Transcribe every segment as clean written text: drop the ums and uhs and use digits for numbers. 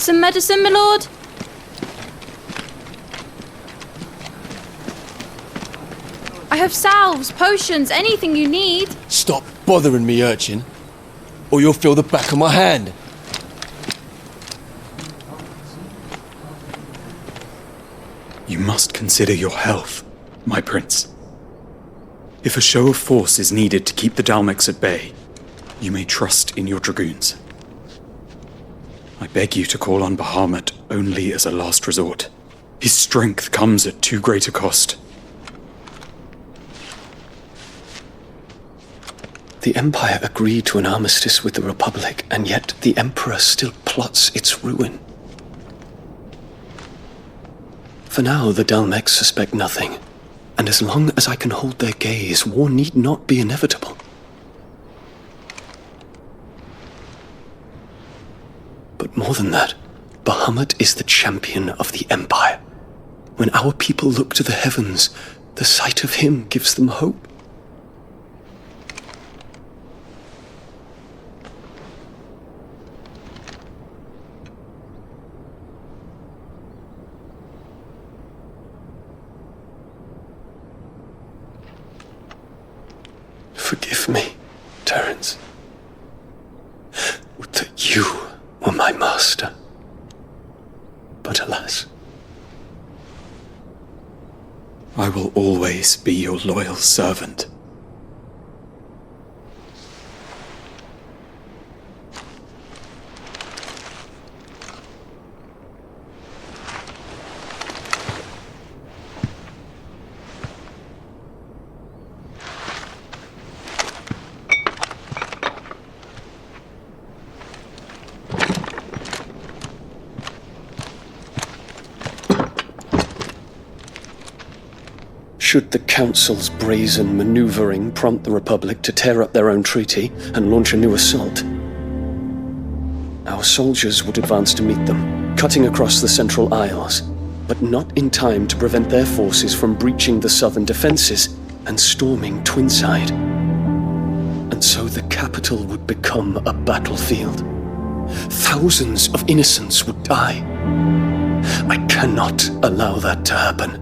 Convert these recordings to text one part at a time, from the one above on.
Some medicine, my lord? I have salves, potions, anything you need. Stop bothering me, urchin, or you'll feel the back of my hand. You must consider your health, my prince. If a show of force is needed to keep the Dalmex at bay, you may trust in your dragoons. I beg you to call on Bahamut only as a last resort. His strength comes at too great a cost. The Empire agreed to an armistice with the Republic, and yet the Emperor still plots its ruin. For now, the Dalmex suspect nothing, and as long as I can hold their gaze, war need not be inevitable. But more than that, Bahamut is the champion of the Empire. When our people look to the heavens, the sight of him gives them hope. Forgive me, Terence. Would that you were my master. But alas. I will always be your loyal servant. Should the Council's brazen maneuvering prompt the Republic to tear up their own treaty and launch a new assault, our soldiers would advance to meet them, cutting across the Central Isles, but not in time to prevent their forces from breaching the southern defenses and storming Twinside. And so the capital would become a battlefield. Thousands of innocents would die. I cannot allow that to happen.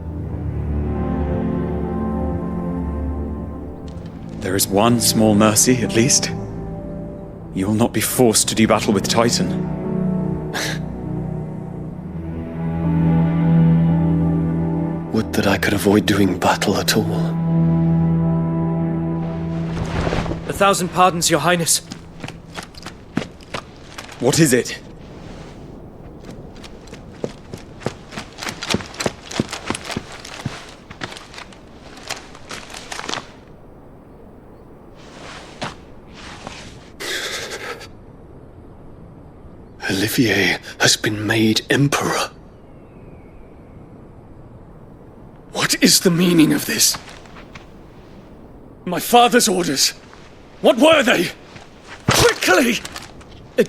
There is one small mercy, at least. You will not be forced to do battle with Titan. Would that I could avoid doing battle at all. 1,000 pardons, Your Highness. What is it? Olivier has been made Emperor. What is the meaning of this? My father's orders. What were they? Quickly!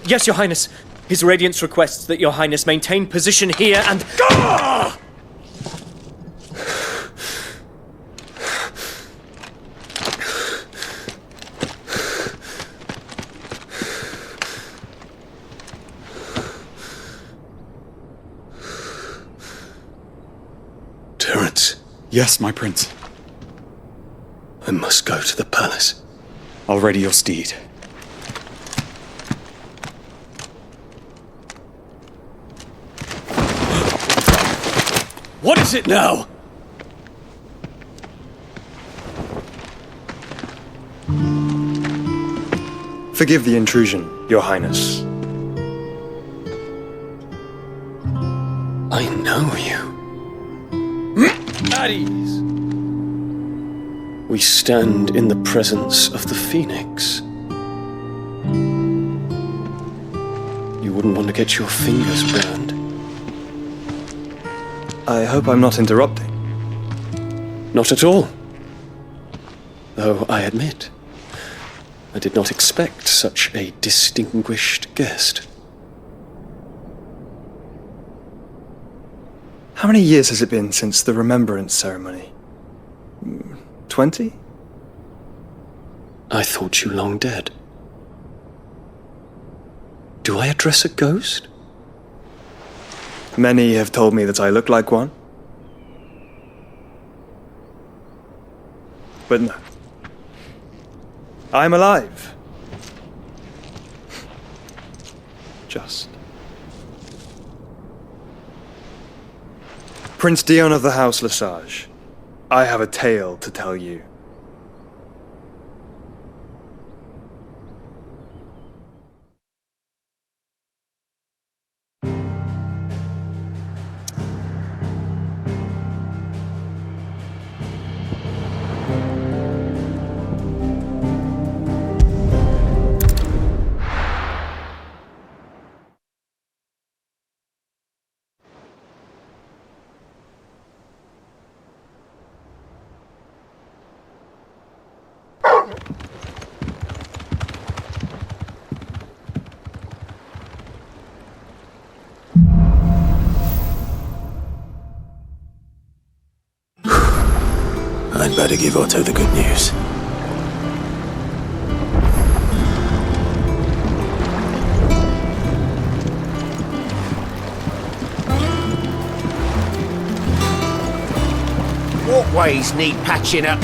Yes, Your Highness. His Radiance requests that Your Highness maintain position here and... Ah! Terence. Yes, my prince. I must go to the palace. I'll ready your steed. What is it now? Forgive the intrusion, Your Highness. I know you. At ease. We stand in the presence of the Phoenix. You wouldn't want to get your fingers burned. I hope I'm not interrupting. Not at all. Though I admit, I did not expect such a distinguished guest. How many years has it been since the Remembrance ceremony? 20? I thought you long dead. Do I address a ghost? Many have told me that I look like one. But no. I'm alive. Just. Prince Dion of the House Lesage, I have a tale to tell you. I'd better give Otto the good news. Walkways need patching up.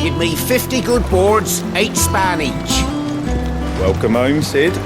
Give me 50 good boards, 8 span each. Welcome home, Cid.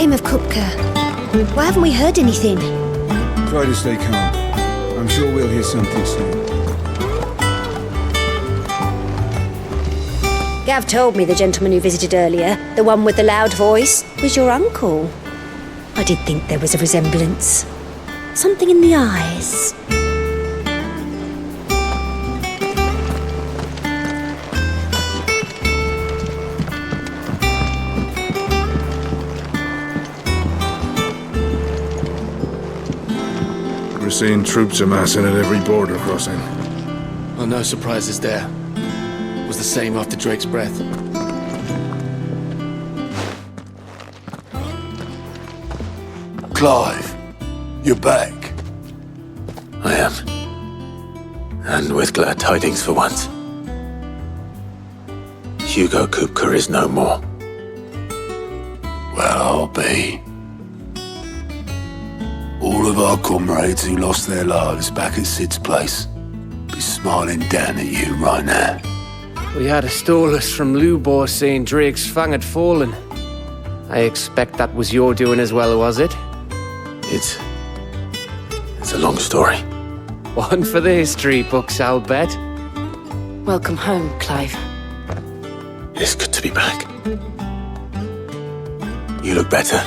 Of Kupka. Why haven't we heard anything? Try to stay calm. I'm sure we'll hear something soon. Gav told me the gentleman who visited earlier, the one with the loud voice, was your uncle. I did think there was a resemblance. Something in the eyes. We're seeing troops amassing at every border crossing. Oh, no surprises there. It was the same after Drake's breath. Clive, you're back. I am. And with glad tidings for once. Hugo Kupka is no more. Well, I'll be. All of our comrades who lost their lives back at Cid's place be smiling down at you right now. We had a stolus from Lubor saying Drake's fang had fallen. I expect that was your doing as well, was it? It's a long story. One for the history books, I'll bet. Welcome home, Clive. It's good to be back. You look better.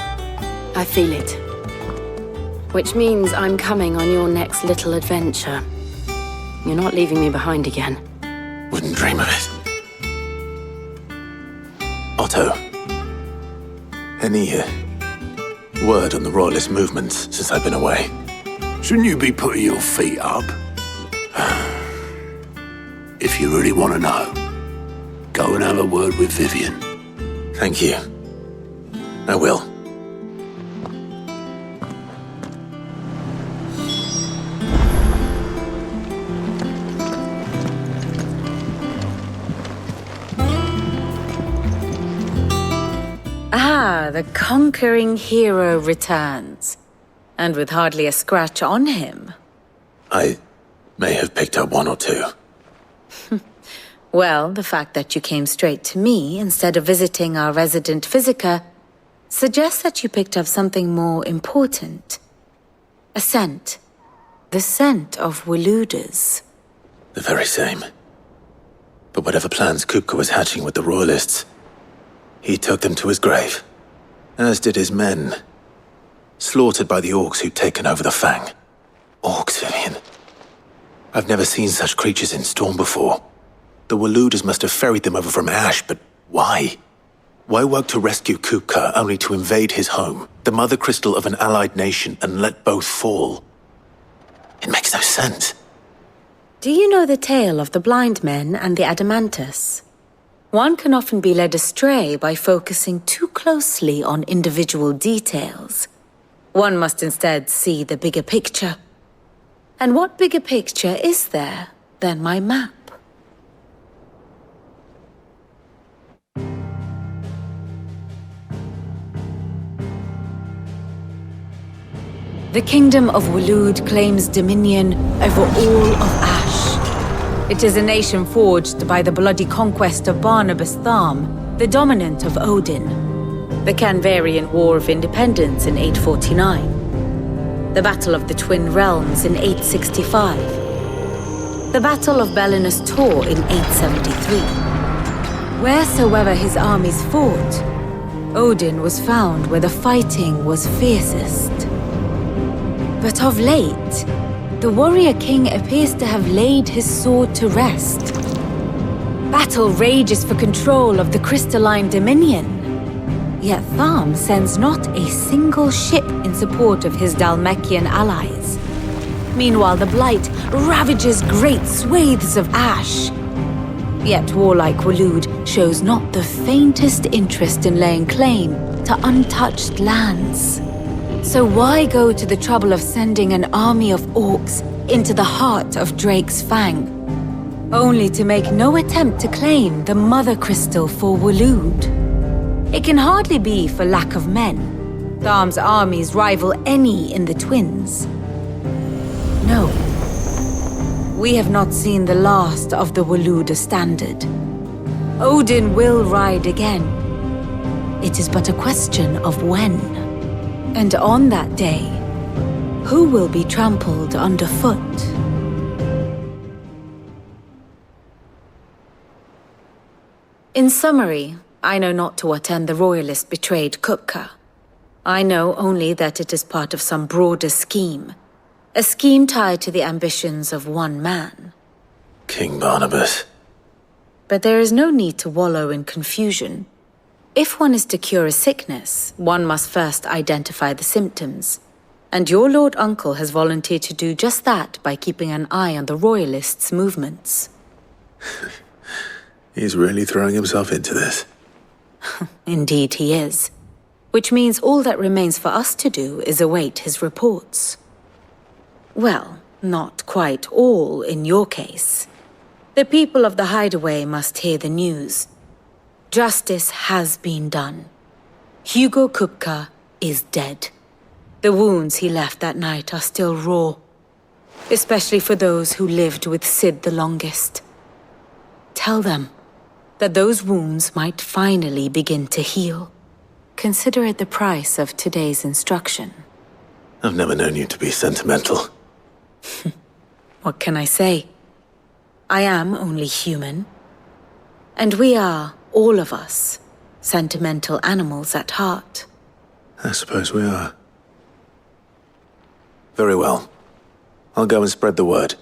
I feel it. Which means I'm coming on your next little adventure. You're not leaving me behind again. Wouldn't dream of it. Otto, any word on the royalist movements since I've been away? Shouldn't you be putting your feet up? If you really want to know, go and have a word with Vivian. Thank you. I will. Ah, the conquering hero returns. And with hardly a scratch on him. I may have picked up one or two. Well, the fact that you came straight to me instead of visiting our resident physiker suggests that you picked up something more important. A scent. The scent of Waludas. The very same. But whatever plans Kupka was hatching with the royalists, he took them to his grave. As did his men. Slaughtered by the orcs who'd taken over the Fang. Orcs, Vivian. I've never seen such creatures in Storm before. The Waludas must have ferried them over from Ash, but why? Why work to rescue Kupka only to invade his home, the mother crystal of an allied nation, and let both fall? It makes no sense. Do you know the tale of the blind men and the adamantus? One can often be led astray by focusing too closely on individual details. One must instead see the bigger picture. And what bigger picture is there than my map? The kingdom of Waloed claims dominion over all of Ash. It is a nation forged by the bloody conquest of Barnabas Tharmr, the dominant of Odin. The Canvarian War of Independence in 849. The Battle of the Twin Realms in 865. The Battle of Belinus Tor in 873. Wheresoever his armies fought, Odin was found where the fighting was fiercest. But of late, the warrior king appears to have laid his sword to rest. Battle rages for control of the crystalline dominion. Yet Tharmr sends not a single ship in support of his Dhalmekian allies. Meanwhile, the Blight ravages great swathes of Ash. Yet warlike Waloed shows not the faintest interest in laying claim to untouched lands. So why go to the trouble of sending an army of orcs into the heart of Drake's Fang, only to make no attempt to claim the Mothercrystal for Waloed? It can hardly be for lack of men. Tharmr's armies rival any in the Twins. No. We have not seen the last of the Waloed standard. Odin will ride again. It is but a question of when. And on that day, who will be trampled underfoot? In summary, I know not to what end the royalist betrayed Kupka. I know only that it is part of some broader scheme. A scheme tied to the ambitions of one man. King Barnabas. But there is no need to wallow in confusion. If one is to cure a sickness, one must first identify the symptoms. And your Lord Uncle has volunteered to do just that by keeping an eye on the royalists' movements. He's really throwing himself into this. Indeed he is. Which means all that remains for us to do is await his reports. Well, not quite all in your case. The people of the Hideaway must hear the news. Justice has been done. Hugo Kupka is dead. The wounds he left that night are still raw, especially for those who lived with Cid the longest. Tell them that those wounds might finally begin to heal. Consider it the price of today's instruction. I've never known you to be sentimental. What can I say? I am only human. And we are, all of us, sentimental animals at heart. I suppose we are. Very well. I'll go and spread the word.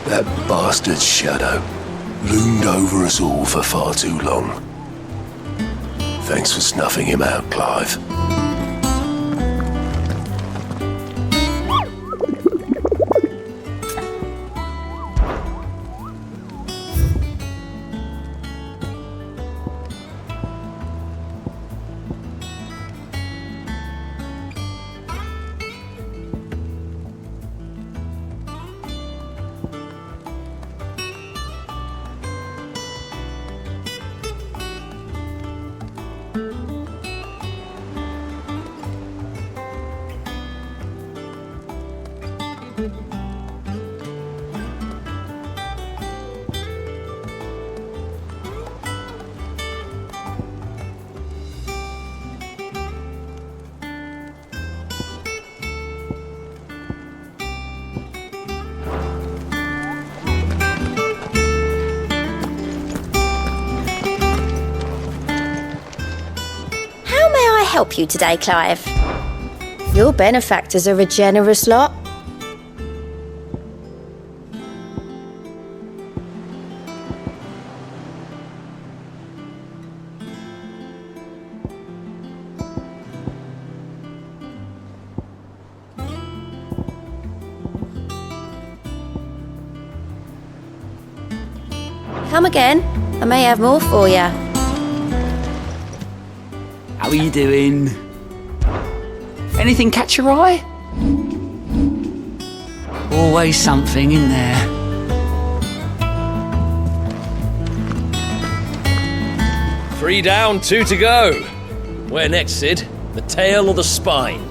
That bastard's shadow loomed over us all for far too long. Thanks for snuffing him out, Clive. Help you today, Clive. Your benefactors are a generous lot. Come again. I may have more for you. How are you doing? Anything catch your eye? Always something in there. Three down, 2 to go. Where next, Cid? The tail or the spine?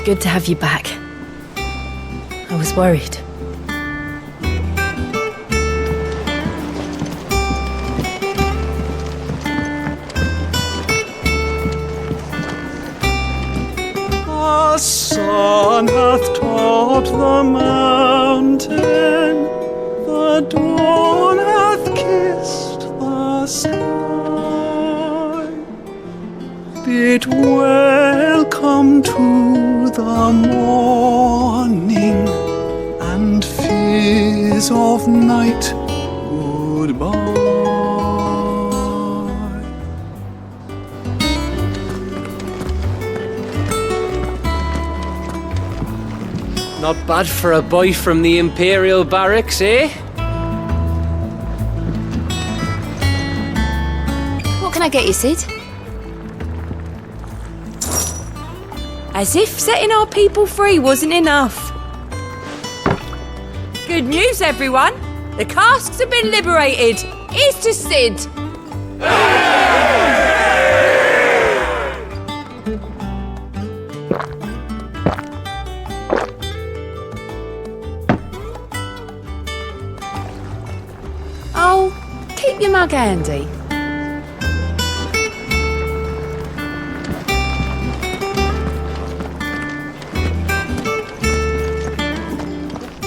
Good to have you back. I was worried. The sun hath topped the mountain, the dawn hath kissed the sky. Bid welcome to the morning, and fears of night goodbye. Not bad for a boy from the Imperial barracks, eh? What can I get you, Cid? As if setting our people free wasn't enough. Good news, everyone. The casks have been liberated. Here's to Cid. Oh, keep your mug handy.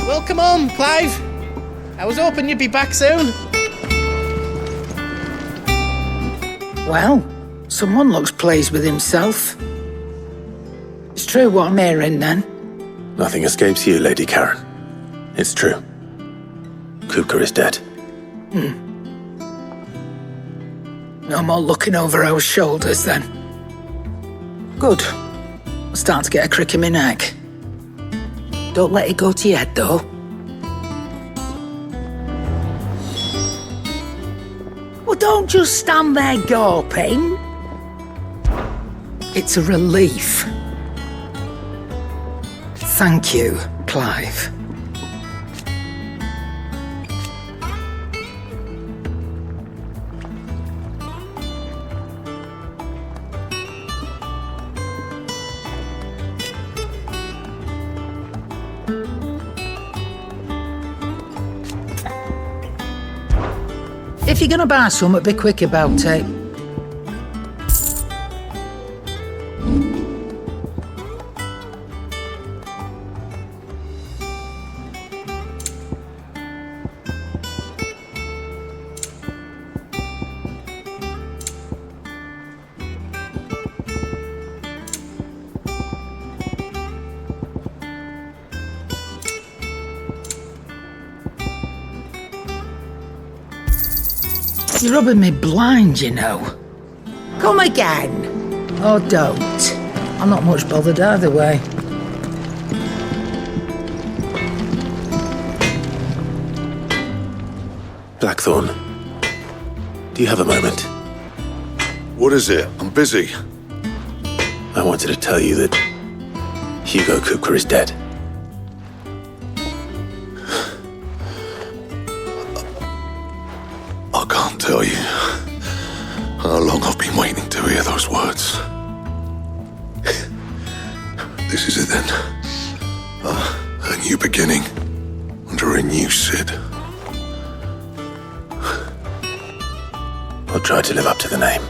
Welcome home, Clive. I was hoping you'd be back soon. Well, someone looks pleased with himself. It's true what I'm hearing, then? Nothing escapes you, Lady Karen. It's true. Kupka is dead. No more looking over our shoulders, then. Good. I'm starting to get a crick in my neck. Don't let it go to your head, though. Well, don't just stand there gawping. It's a relief. Thank you, Clive. If you're gonna buy some, be quick about it. You're rubbing me blind, you know. Come again. Or don't. I'm not much bothered either way. Blackthorn, do you have a moment? What is it? I'm busy. I wanted to tell you that Hugo Kupka is dead. I can't tell you how long I've been waiting to hear those words. This is it then. A new beginning under a new Cid. I'll try to live up to the name.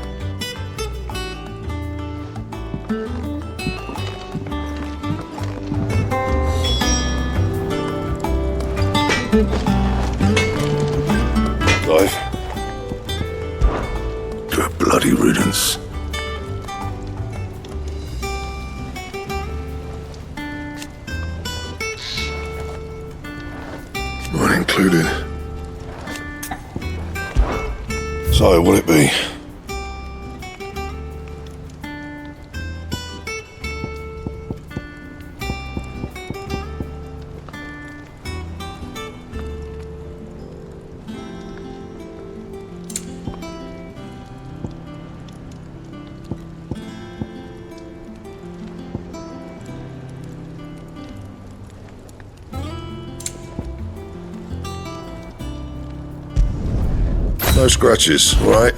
Clive. To a bloody riddance. included. So, what'll it be? No scratches, all right?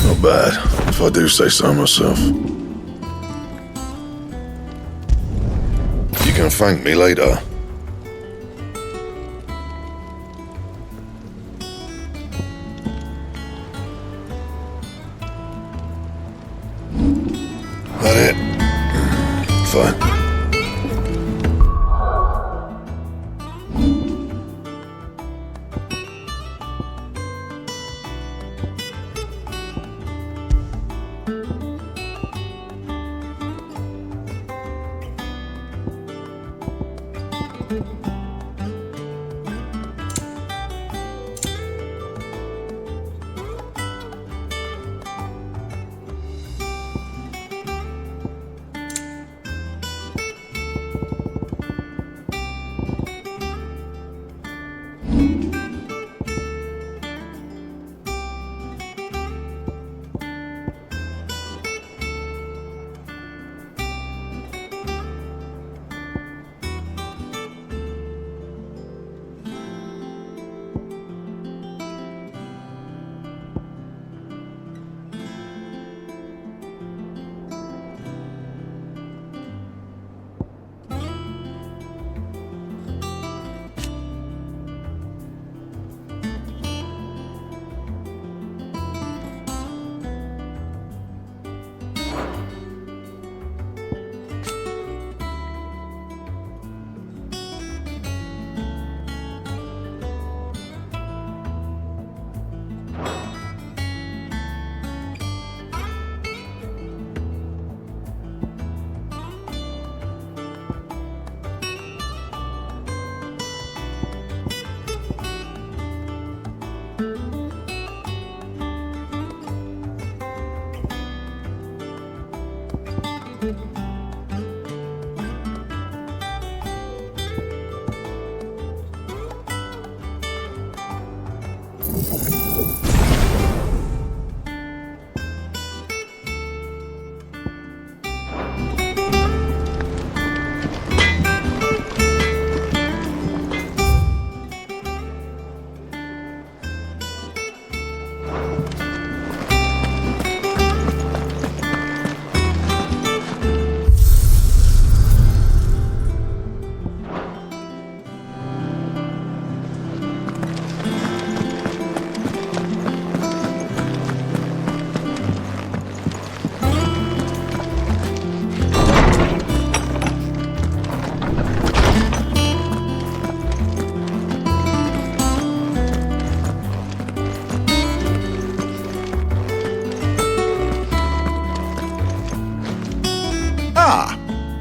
Not bad, if I do say so myself. You can thank me later. That it? Fine.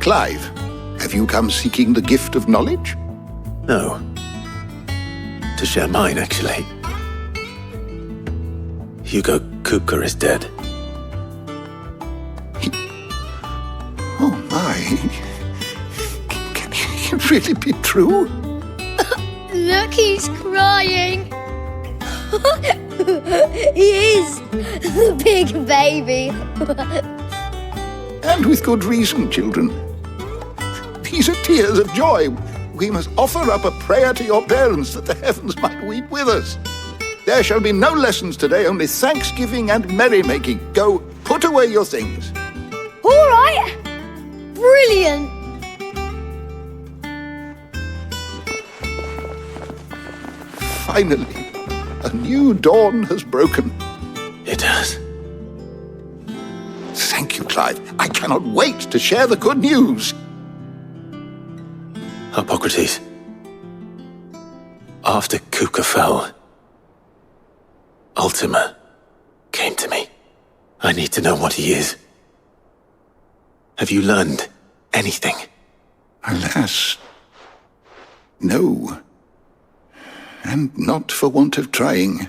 Clive, have you come seeking the gift of knowledge? No. To share mine, actually. Hugo Kupka is dead. Oh my. Can it really be true? Look, he's crying. He is. The big baby. And with good reason, children. These are tears of joy. We must offer up a prayer to your parents that the heavens might weep with us. There shall be no lessons today, only thanksgiving and merrymaking. Go, put away your things. All right. Brilliant. Finally, a new dawn has broken. It has. Thank you, Clive. I cannot wait to share the good news. Hippocrates. After Kupka fell, Ultima came to me. I need to know what he is. Have you learned anything? Alas, no. And not for want of trying.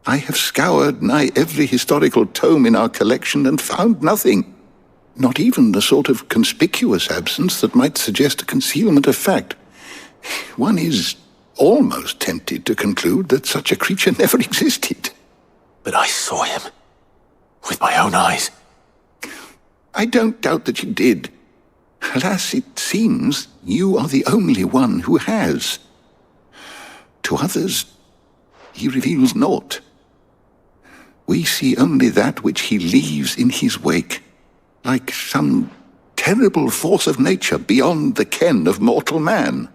I have scoured nigh every historical tome in our collection and found nothing. Not even the sort of conspicuous absence that might suggest a concealment of fact. One is almost tempted to conclude that such a creature never existed. But I saw him. With my own eyes. I don't doubt that you did. Alas, it seems you are the only one who has. To others, he reveals naught. We see only that which he leaves in his wake, like some terrible force of nature beyond the ken of mortal man.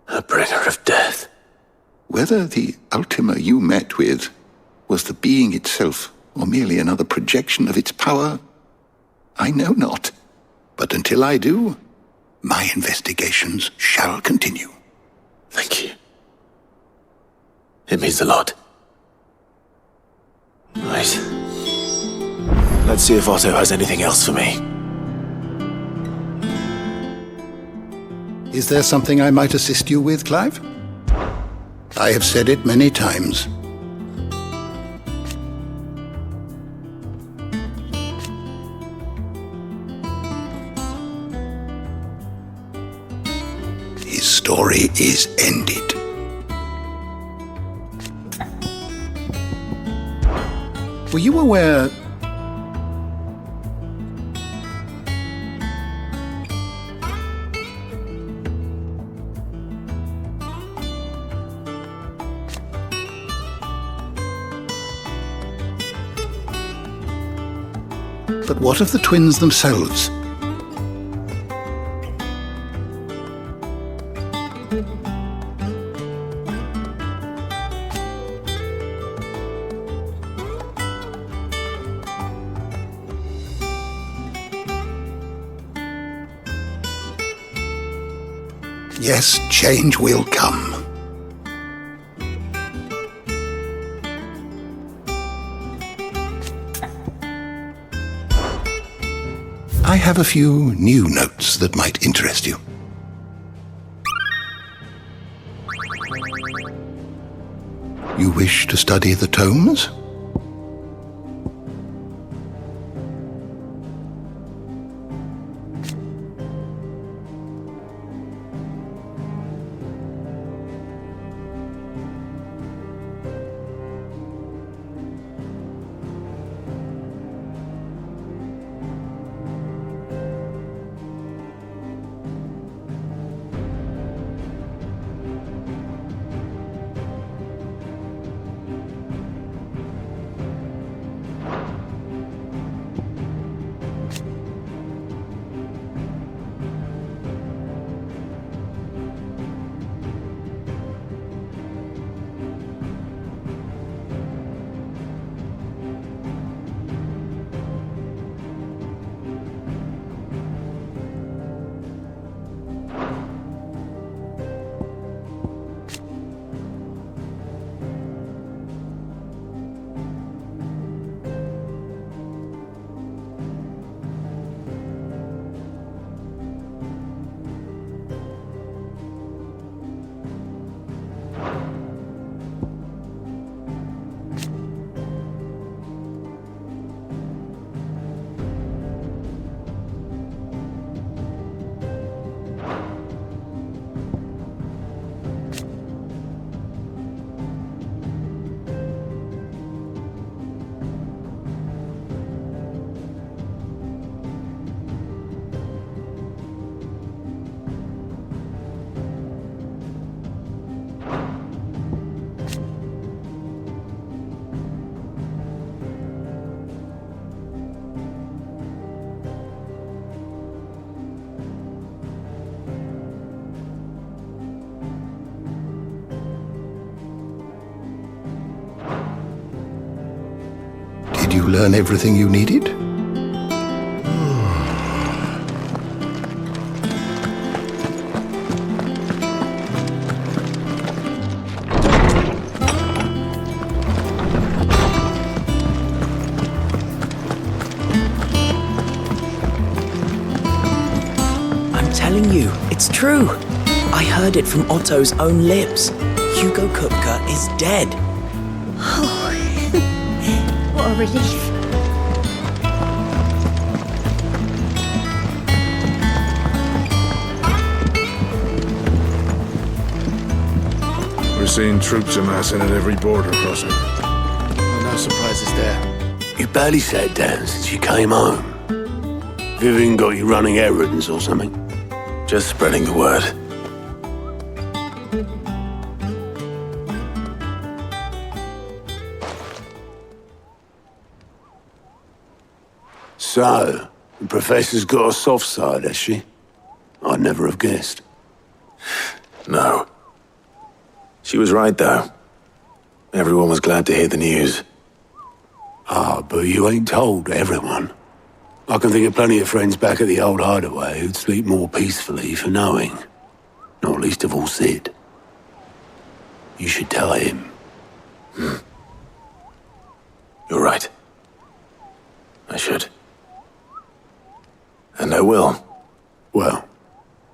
A bringer of death. Whether the Ultima you met with was the being itself, or merely another projection of its power, I know not. But until I do, my investigations shall continue. Thank you. It means a lot. Right. Let's see if Otto has anything else for me. Is there something I might assist you with, Clive? I have said it many times. His story is ended. Were you aware... But what of the twins themselves? Yes, change will come. I have a few new notes that might interest you. You wish to study the tomes? you learn everything you needed? I'm telling you, it's true. I heard it from Otto's own lips. Hugo Kupka is dead. Oh, what a relief. We're seeing troops amassing at every border crossing. Well, no surprises there. You barely sat down since you came home. Vivian got you running errands or something? Just spreading the word. So, the Professor's got a soft side, has she? I'd never have guessed. No. She was right, though. Everyone was glad to hear the news. Ah, but you ain't told everyone. I can think of plenty of friends back at the old hideaway who'd sleep more peacefully for knowing. Not least of all Cid. You should tell him. You're right. I should. And I will. Well,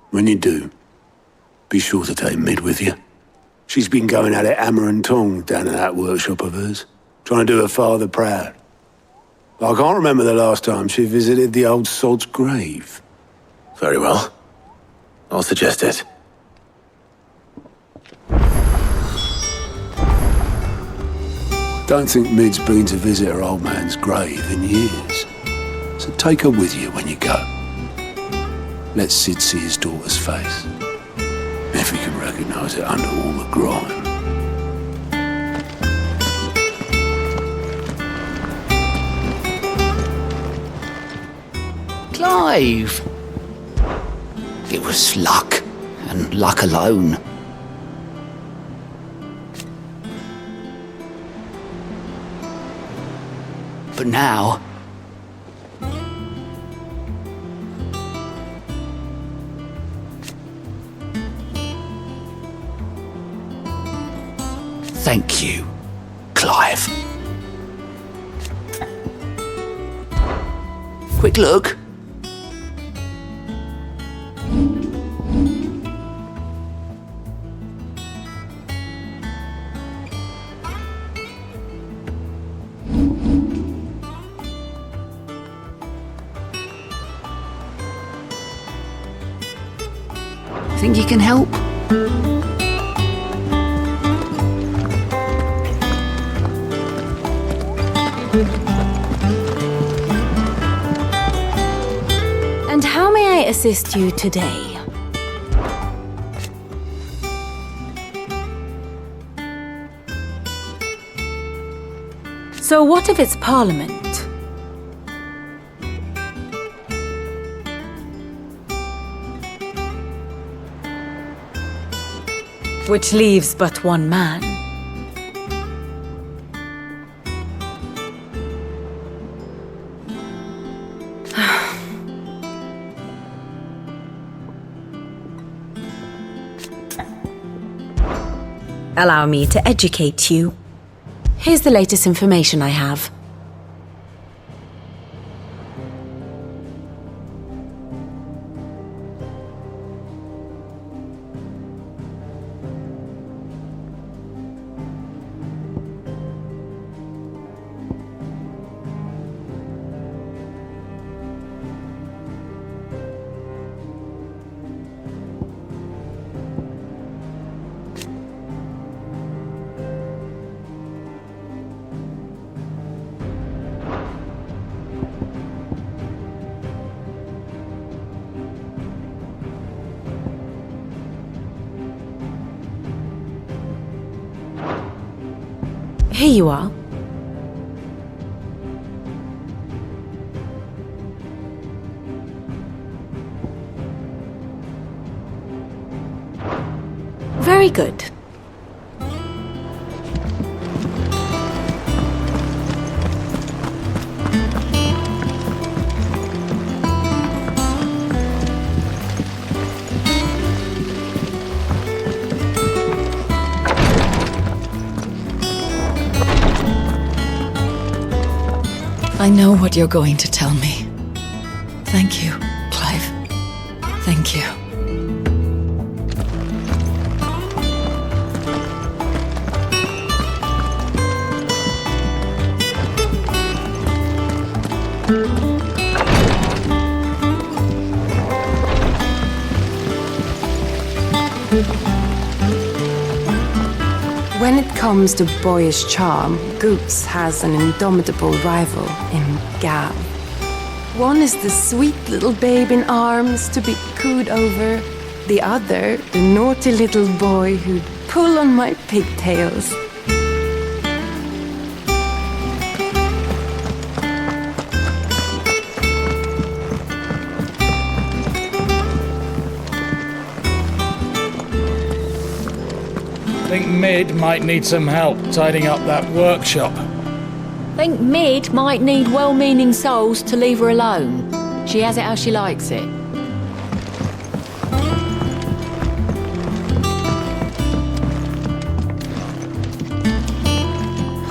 when you do, be sure to take Mid with you. She's been going at it hammer and tongs down in that workshop of hers, trying to do her father proud. I can't remember the last time she visited the old sod's grave. Very well. I'll suggest it. Don't think Mid's been to visit her old man's grave in years. So take her with you when you go. Let Cid see his daughter's face. If he can recognize it under all the grime. Clive! It was luck, and luck alone. But now... Thank you, Clive. Quick look. Think you can help? And how may I assist you today? So what of its parliament? Which leaves but one man. Allow me to educate you. Here's the latest information I have. Here you are. Very good. I know what you're going to tell me. Thank you, Clive. Thank you. When it comes to boyish charm, Goops has an indomitable rival in Gav. One is the sweet little babe in arms to be cooed over. The other, the naughty little boy who'd pull on my pigtails. Think Mid might need some help tidying up that workshop. Think Mid might need well-meaning souls to leave her alone. She has it how she likes it.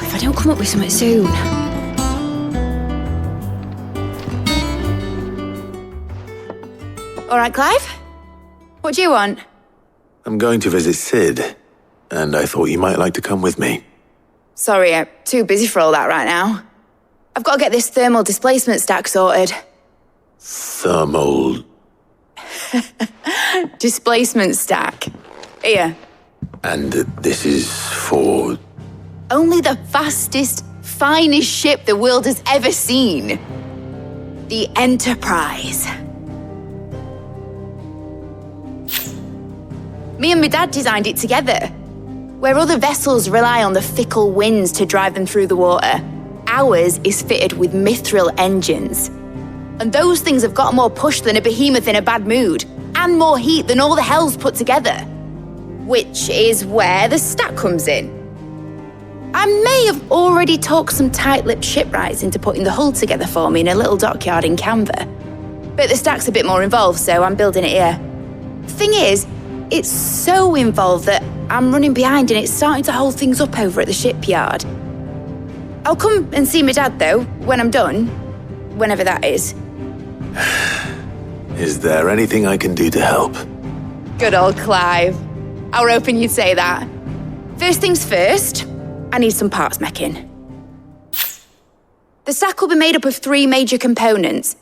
If I don't come up with something soon. All right, Clive? What do you want? I'm going to visit Cid, and I thought you might like to come with me. Sorry, I'm too busy for all that right now. I've got to get this thermal displacement stack sorted. Thermal... Displacement stack. Here. And this is for... Only the fastest, finest ship the world has ever seen. The Enterprise. Me and my dad designed it together. Where other vessels rely on the fickle winds to drive them through the water, ours is fitted with mithril engines. And those things have got more push than a behemoth in a bad mood, and more heat than all the hells put together. Which is where the stack comes in. I may have already talked some tight-lipped shipwrights into putting the hull together for me in a little dockyard in Canva. But the stack's a bit more involved, so I'm building it here. The thing is, it's so involved that I'm running behind and it's starting to hold things up over at the shipyard. I'll come and see my dad, though, when I'm done. Whenever that is. Is there anything I can do to help? Good old Clive. I were hoping you'd say that. First things first, I need some parts meching. The stack will be made up of 3 major components.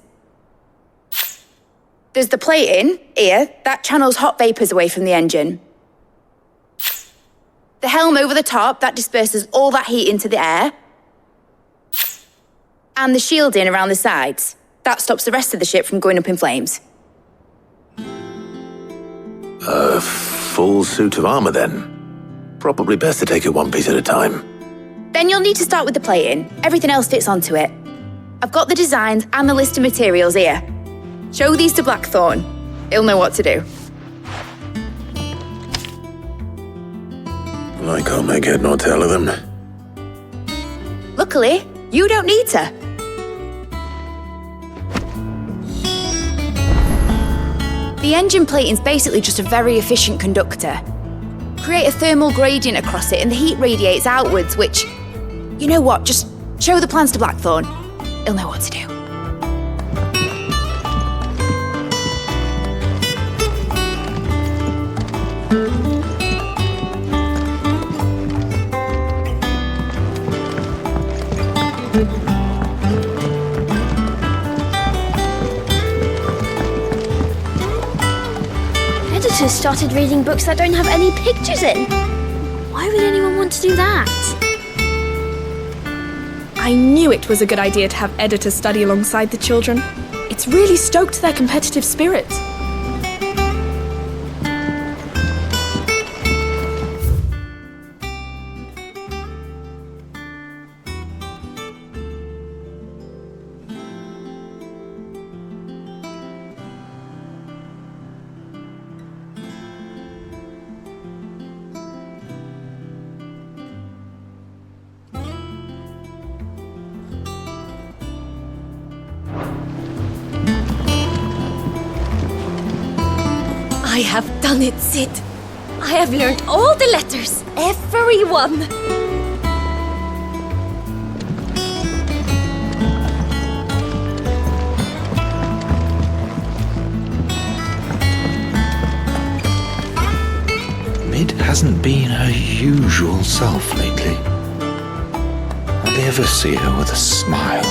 There's the plating, here, that channels hot vapours away from the engine. The helm over the top, that disperses all that heat into the air. And the shielding around the sides, that stops the rest of the ship from going up in flames. A full suit of armor, then? Probably best to take it one piece at a time. Then you'll need to start with the plating. Everything else fits onto it. I've got the designs and the list of materials here. Show these to Blackthorn. He'll know what to do. I can't make head nor tail of them. Luckily, you don't need to. The engine plating's basically just a very efficient conductor. Create a thermal gradient across it and the heat radiates outwards, which... You know what, just show the plans to Blackthorn. He'll know what to do. Editors started reading books that don't have any pictures in. Why would anyone want to do that? I knew it was a good idea to have editors study alongside the children. It's really stoked their competitive spirit. I have done it, Cid. I have learned all the letters, every one. hasn't been her usual self lately. Hardly ever see her with a smile.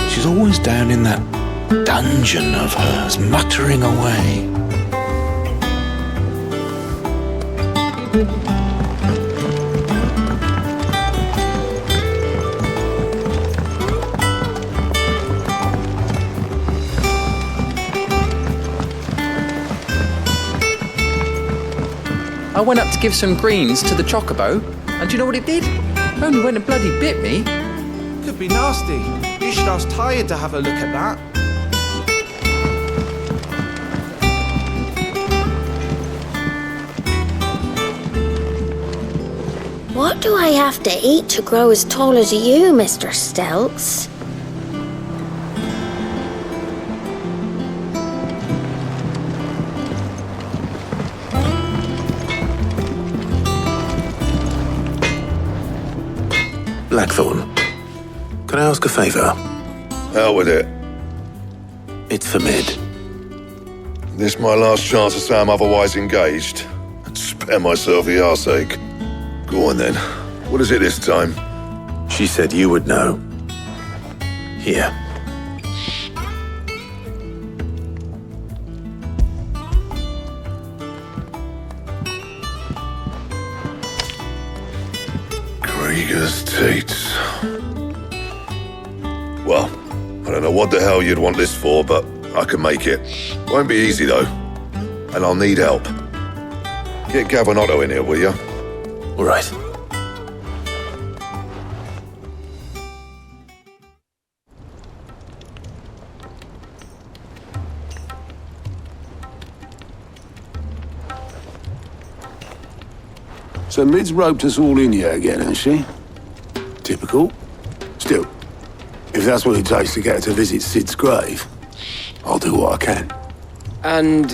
She's always down in that dungeon of hers, muttering away. I went up to give some greens to the chocobo, and do you know what it did? It only went and bloody bit me. Could be nasty. You should ask Tired to have a look at that. What do I have to eat to grow as tall as you, Mr. Stelz? Blackthorn, can I ask a favour? Hell with it. It's for Mid. This my last chance to say I'm otherwise engaged. Spare myself the arseache. Go on then. What is it this time? She said you would know. Here. Krieger's Tates. Well, I don't know what the hell you'd want this for, but I can make it. Won't be easy though. And I'll need help. Get Gavin-Otto in here, will you? All right. So Mid's roped us all in here again, has she? Typical. Still, if that's what it takes to get her to visit Cid's grave, I'll do what I can. And,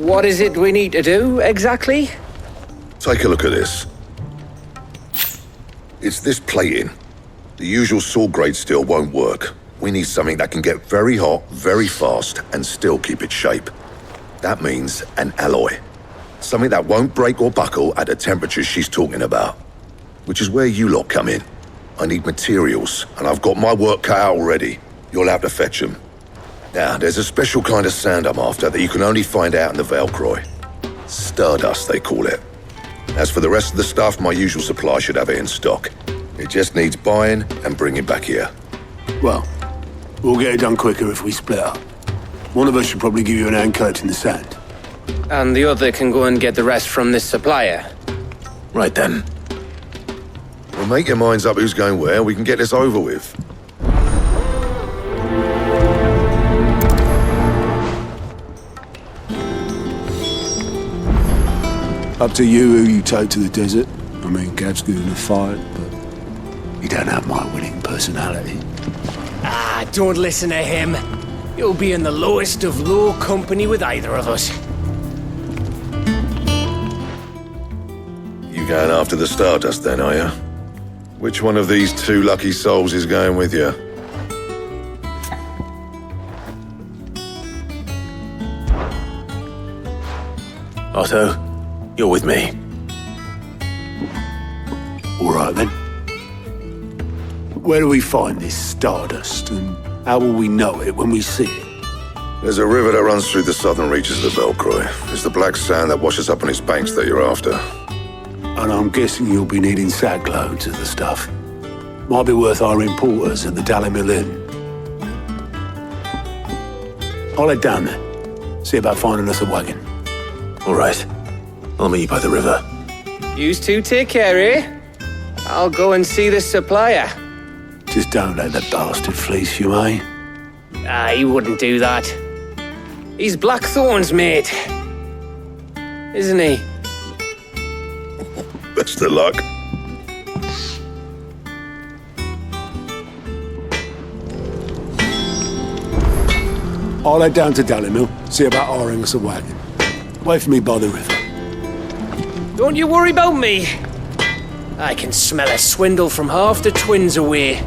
what is it we need to do, exactly? Take a look at this. It's this plating. The usual sword grade steel won't work. We need something that can get very hot, very fast, and still keep its shape. That means an alloy. Something that won't break or buckle at the temperatures she's talking about. Which is where you lot come in. I need materials, and I've got my work cut out already. You'll have to fetch them. Now, there's a special kind of sand I'm after that you can only find out in the Velcroy. Stardust, they call it. As for the rest of the stuff, my usual supply should have it in stock. It just needs buying and bringing back here. Well, we'll get it done quicker if we split up. One of us should probably give you an hand collecting the sand. And the other can go and get the rest from this supplier. Right then. Well, make your minds up who's going where, we can get this over with. Up to you who you take to the desert. I mean, Gav's good in a fight, but you don't have my winning personality. Ah, don't listen to him. You'll be in the lowest of low company with either of us. You going after the Stardust then, are you? Which one of these two lucky souls is going with you? Otto, you're with me. All right then. Where do we find this Stardust, and how will we know it when we see it? There's a river that runs through the southern reaches of the Velcroy. It's the black sand that washes up on its banks that you're after. And I'm guessing you'll be needing sack loads of the stuff. Might be worth hiring porters at the Telamon Inn. I'll head down there. See about finding us a wagon. All right. I'll meet you by the river. Yous two take care, eh? I'll go and see the supplier. Just don't let the bastard fleece you, eh? Ah, he wouldn't do that. He's Blackthorn's mate. Isn't he? Best of luck. I'll head down to Dalimil, see about hiring us a wagon. Wait for me by the river. Don't you worry about me. I can smell a swindle from half the twins away.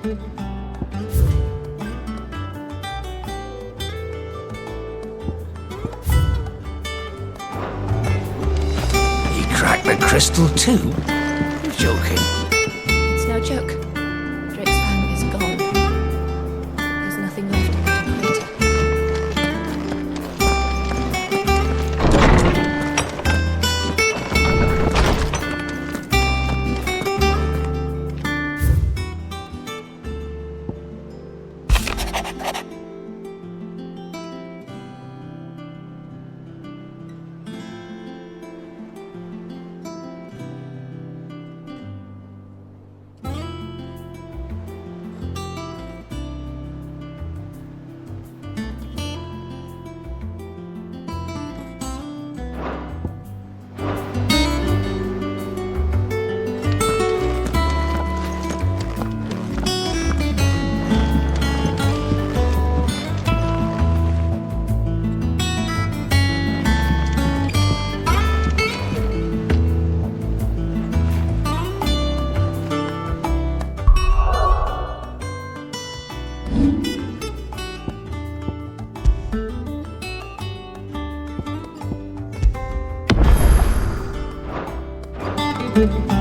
Crack the crystal too? You're joking. It's no joke. Drake's fang is gone. There's nothing left of the crater. Thank you.